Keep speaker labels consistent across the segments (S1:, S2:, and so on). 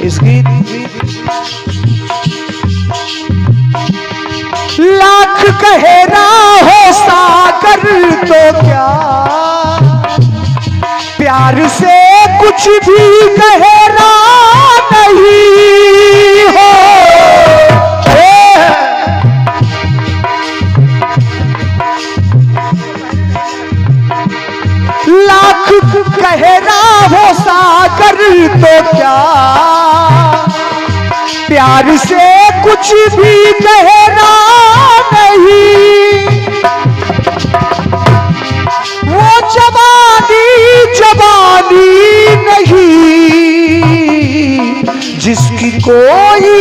S1: इस गीत लाख गहरा हो सागर तो क्या, प्यार से कुछ भी गहरा नहीं हो। लाख गहरा हो सागर तो क्या, प्यार से कुछ भी गहरा नहीं। वो जवानी जवानी नहीं जिसकी कोई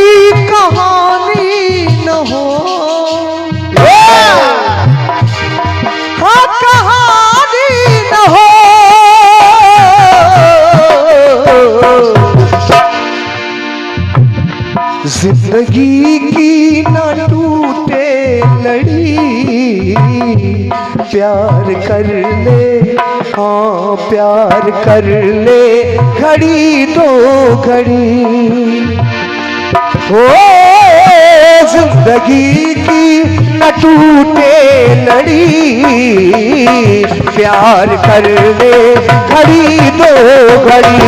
S1: कहानी न हो। हाँ कहानी न हो। जिंदगी की न टूटे लड़ी, प्यार कर ले, हाँ प्यार कर ले घड़ी दो घड़ी। ओ जिंदगी की न टूटे लड़ी, प्यार कर ले घड़ी दो घड़ी।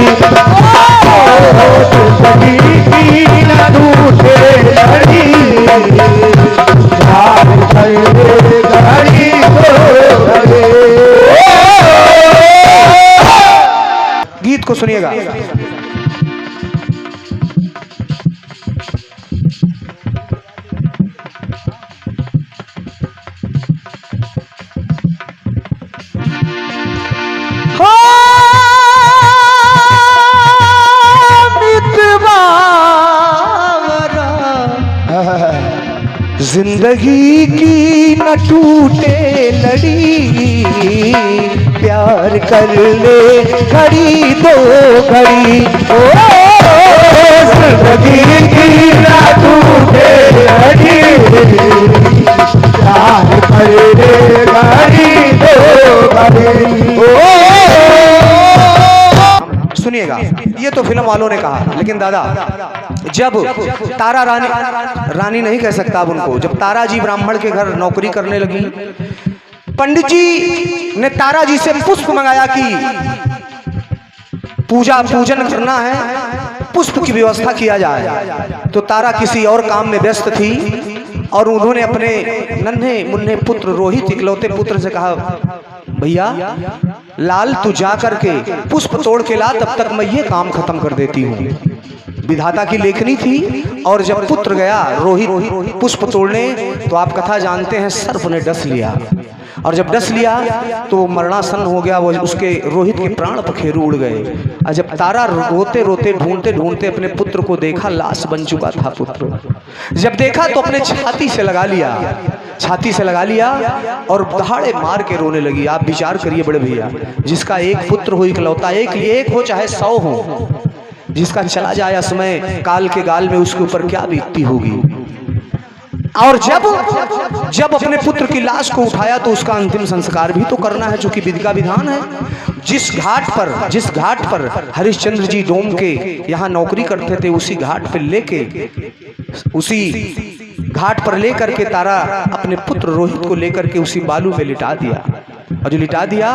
S1: जिंदगी की न टूटे लड़ी, प्यार कर ले घड़ी दो घड़ी। गीत को सुनिएगा। जिंदगी की न टूटे लड़ी, प्यार कर ले घड़ी दो घड़ी। ओ जिंदगी की न टूटे लड़ी, प्यार कर ले घड़ी दो घड़ी। सुनिएगा, ये तो फिल्म वालों ने कहा, लेकिन दादा जब तारा रानी नहीं कह सकता अब उनको, जब तारा जी ब्राह्मण के घर नौकरी करने लगी, पंडित जी ने तारा जी से पुष्प मंगाया कि पूजन करना है, पुष्प की व्यवस्था किया जाए। तो तारा किसी और काम में व्यस्त थी और उन्होंने अपने नन्हे मुन्ने पुत्र रोहित, इकलौते पुत्र से कहा, भैया लाल तू जा करके पुष्प तोड़ के ला, तब तक मैं ये काम खत्म कर देती हूँ। विधाता की लेखनी थी। और जब पुत्र गया रोहित पुष्प तोड़ने, तो आप कथा जानते हैं सर्प ने डस लिया, और जब डस लिया तो मरणासन हो गया। वो उसके रोहित के प्राण पखेरु उड़ गए। और जब तारा रोते रोते ढूंढते ढूंढते अपने पुत्र को देखा, लाश बन चुका था पुत्र। जब देखा तो अपने छाती से लगा लिया और दहाड़े मार के रोने लगी। आप विचार करिए बड़े भैया, जिसका एक पुत्र हो इकलौता, एक हो चाहे 100 हो, जिसका चला जाए असमय काल के गाल में, उसके ऊपर क्या बीतती होगी। और जब अपने पुत्र की लाश को उठाया तो उसका अंतिम संस्कार भी तो करना है, जो कि विधि का विधान है। जिस घाट पर हरिश्चंद्र जी डोम के यहाँ नौकरी करते थे, उसी घाट पर लेकर के तारा अपने पुत्र रोहित को लेकर के उसी बालू पे लिटा दिया। और जो लिटा दिया,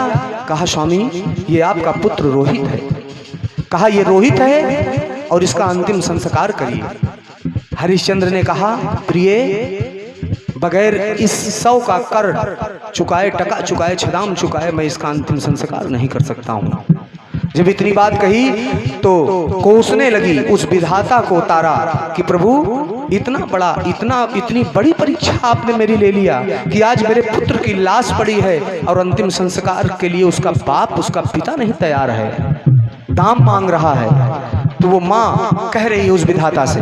S1: कहा स्वामी ये आपका पुत्र रोहित है। कहा ये रोहित है और इसका अंतिम संस्कार करिए। हरिश्चंद्र ने कहा, प्रिय बगैर इस 100 का कर चुकाए, टका चुकाए, छदाम चुकाए, मैं इसका अंतिम संस्कार नहीं कर सकता हूँ। जब इतनी बात कही तो कोसने लगी उस विधाता को तारा कि प्रभु इतनी बड़ी परीक्षा आपने मेरी ले लिया कि आज मेरे पुत्र की लाश पड़ी है और अंतिम संस्कार के लिए उसका बाप, उसका पिता नहीं तैयार है, दाम मांग रहा है। तो वो माँ कह रही है उस विधाता से,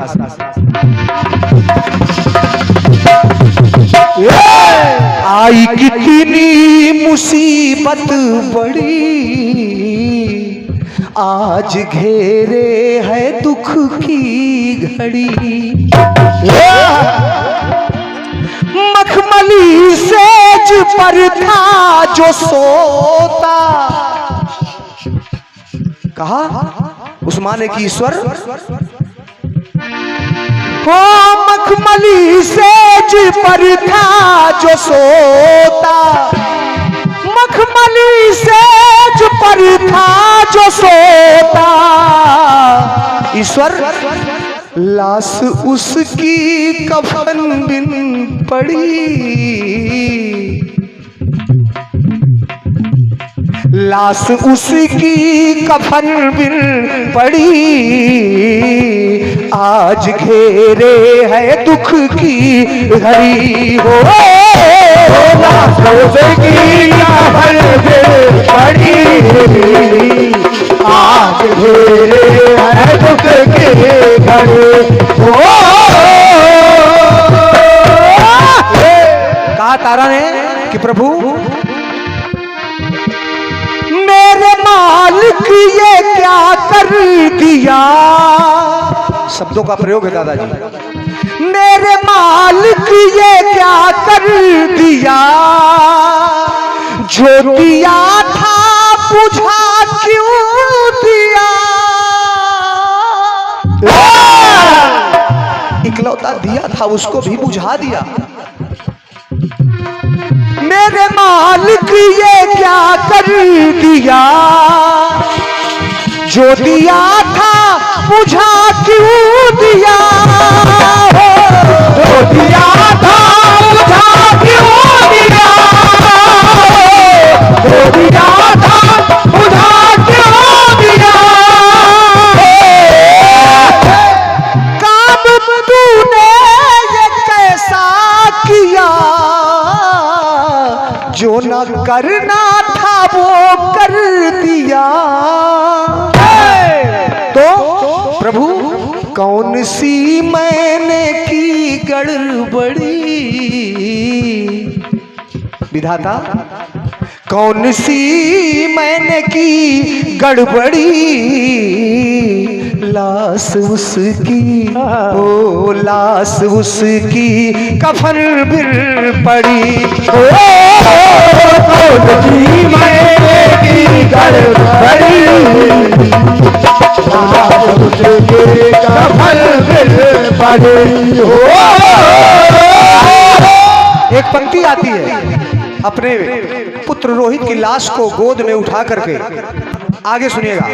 S1: आई कितनी मुसीबत बड़ी, आज घेरे है दुख की घड़ी। मखमली सेज पर था जो सोता, कहा उस माने की ईश्वर हो मखमली सेज पर था जो सोता, मखमली सेज पर था जो सोता, ईश्वर लाश उसकी कफन बिन पड़ी, लाश उसकी कफन बिन पड़ी, आज घेरे है दुख की घड़ी हो, लाश उसकी कफन बिन पड़ी, आज घेरे है दुख की घड़ी हो। कहा तारा ने कि प्रभु मेरे मालिक ये क्या कर दिया, शब्दों का प्रयोग है दादाजी, मेरे मालिक ये क्या कर दिया, जो दिया था बुझा क्यों दिया, इकलौता दिया था उसको भी बुझा दिया, मेरे मालिक ये क्या कर दिया, जो दिया था बुझा क्यों दिया, जो दिया था बुझा क्यों दिया, जो दिया था बुझा क्यों दिया, काम तूने ये कैसा किया, जो न करना था वो कर दिया, तो प्रभु कौन सी मैंने की गड़बड़ी, विधाता कौन सी मैंने की गड़बड़ी, लाश उसकी ओ लाश उसकी कफन बिन पड़ी, ओ कौन सी मैंने की गड़बड़ी, लाश उसकी कफन बिन पड़ी हो। एक पंक्ति आती है अपने पुत्र रोहित की लाश को गोद में उठा करके, आगे सुनिएगा,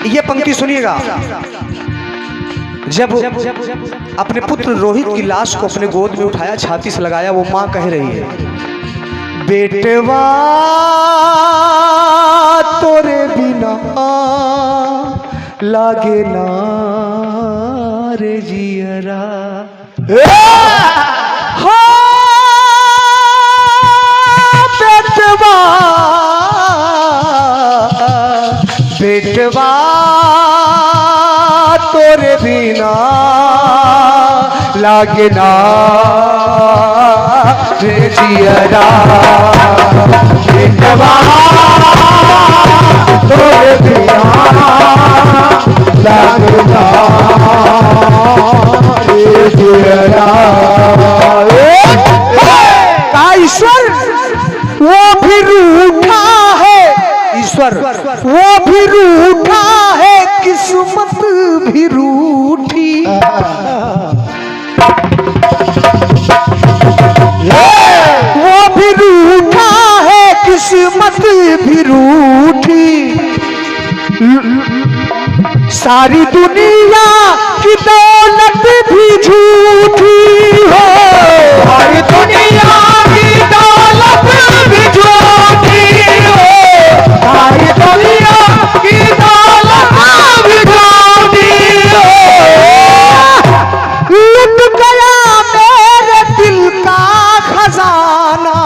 S1: ये पंक्ति सुनिएगा, जब अपने पुत्र रोहित की लाश को अपने गोद में उठाया, छाती से लगाया, वो मां कह रही है, बेटवा तोरे बिना लागे ना रे जियरा, बेटवा तोरे बिना लागे ना रे जियरा, बेटवा तोरे बिना लागे ना रे जियरा, का ईश्वर वो भी रूठा है, ईश्वर वो भी रूठा है, किस्मत भी रूठी, वो भी रूठा है, किस्मत भी रूठी, सारी दुनिया की दौलत भी झूठी हो, सारी दुनिया की दौलत भी झूठी हो, सारी दुनिया की दौलत भी झूठी हो, लुट गया मेरे दिल का खजाना,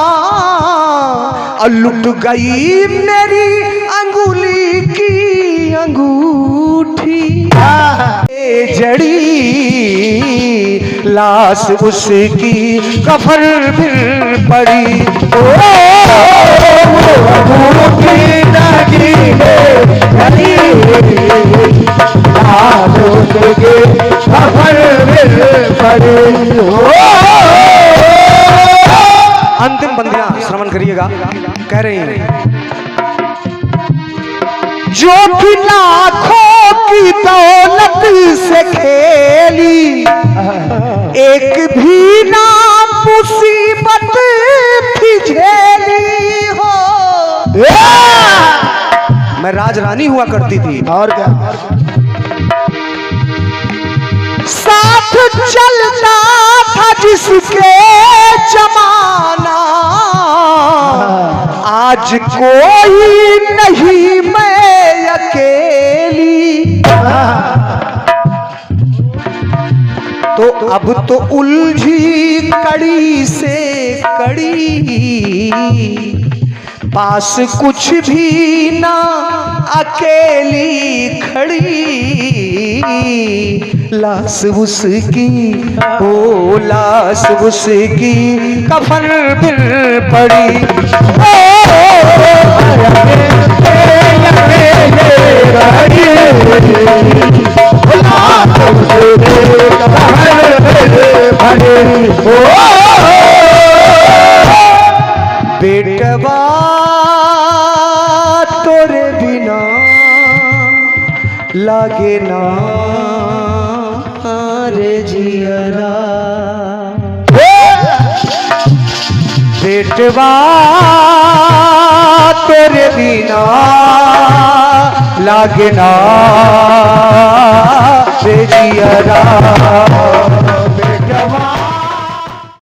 S1: और लुट गई मेरी अंगुली की अंगूठी, जड़ी लाश उसकी कफन बिन पड़ी, अंतिम बंदियां श्रवण करिएगा, कह रही हैं, जो भी लाखों की दौलत से खेली, एक भी ना मुसीबत भी झेली हो। मैं राजरानी हुआ करती थी,
S2: और क्या,
S1: साथ चलता था जिसके जमाना, आज कोई नहीं मैं अकेली। तो अब तो उलझी कड़ी से कड़ी, पास कुछ भी ना अकेली खड़ी, लाश उसकी ओ लाश उसकी कफन बिल पड़ी। बेटवा तोरे बिना लागे ना रे जियरा, बेटवा तोरे बिना लागे ना रे जियरा।